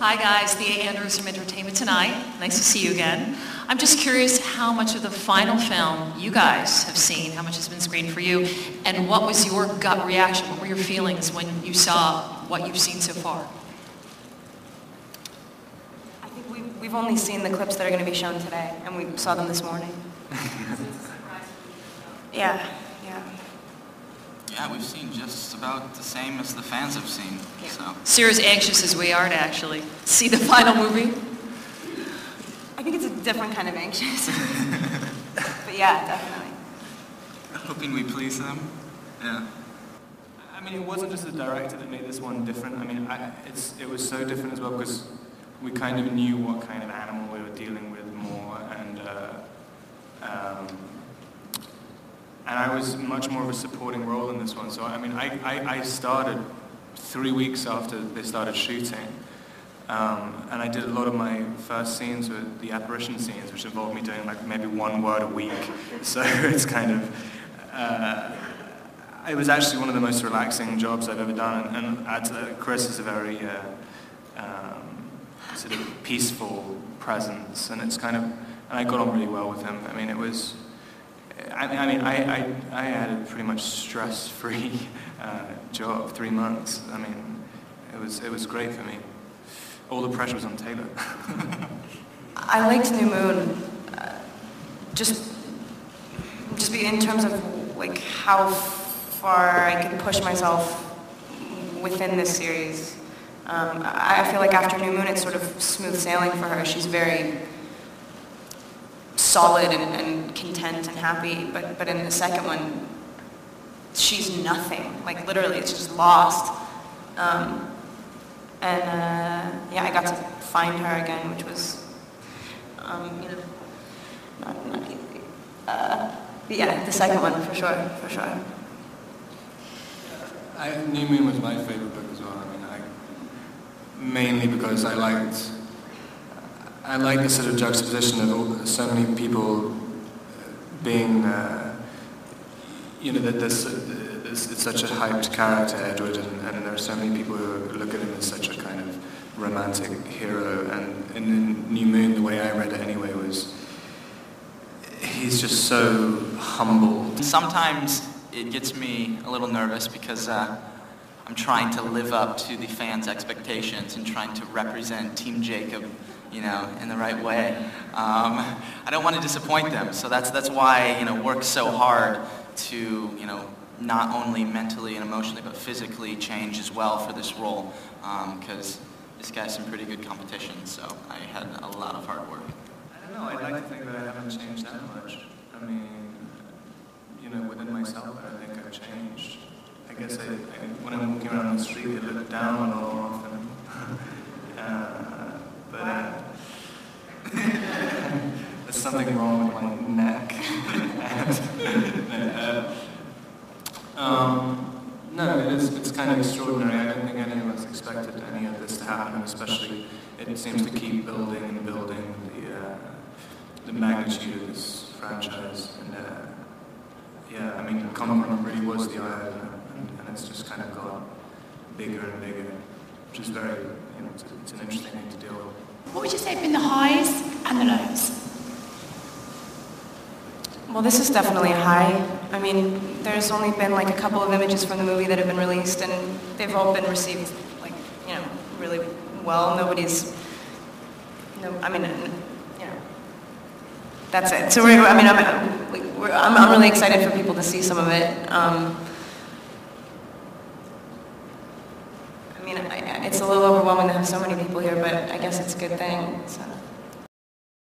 Hi guys, Thea Andrews from Entretainment tonight. Nice to see you again. I'm just curious how much of the final film you guys have seen, how much has been screened for you, and what was your gut reaction, what were your feelings when you saw what you've seen so far? I think we've only seen the clips that are going to be shown today, and we saw them this morning. Yeah. Yeah, we've seen just about the same as the fans have seen. So you're as anxious as we are to actually see the final movie? I think it's a different kind of anxious. But yeah, definitely. Hoping we please them. Yeah. I mean, it wasn't just the director that made this one different. I mean, it was so different as well because we kind of knew what kind of animal we were dealing with more, and I was much more of a supporting role in this one. So I mean, I started 3 weeks after they started shooting, and I did a lot of my first scenes with the apparition scenes, which involved me doing like maybe 1 word a week. So it's kind of, it was actually one of the most relaxing jobs I've ever done, and Chris is a very sort of peaceful presence, and it's kind of, and I got on really well with him. I mean, it was. I had a pretty much stress-free job, 3 months. I mean, it was great for me. All the pressure was on Taylor. I liked New Moon, just in terms of like how far I could push myself within this series. I feel like after New Moon, it's sort of smooth sailing for her. She's very solid and content and happy, but in the second one, she's nothing. Like literally, it's just lost. Yeah, I got to find her again, which was, not easy. But yeah, the second one for sure. New Moon was my favorite book as well. I mean, mainly because I liked the sort of juxtaposition of so many people being, that it's such a hyped character, Edward, and there are so many people who look at him as such a kind of romantic hero. And in New Moon, the way I read it anyway was, he's just so humble. sometimes it gets me a little nervous because I'm trying to live up to the fans' expectations and trying to represent Team Jacob, in the right way. I don't want to disappoint them, so that's why I work so hard to not only mentally and emotionally but physically change as well for this role, because this guy's some pretty good competition. So I had a lot of hard work. I don't know. I'd like to think that I haven't changed that much. I mean, within myself, I think I've changed. I guess when I'm walking around the street, I look down on it more often. There's something wrong with my neck. No, it's kind of extraordinary. I don't think any of us expected any of this to happen, especially it seems to keep building and building the magnitude of this franchise. And yeah, I mean, Comic-Con really was the eye opener, and it's just kind of got bigger and bigger, which is very, it's an interesting thing to deal with. What would you say have been the highs and the lows? Well, this is definitely a high. I mean, there's only been like a couple of images from the movie that have been released, and they've all been received really well. That's it. So I'm really excited for people to see some of it. It's a little overwhelming to have so many people here, but I guess it's a good thing. So.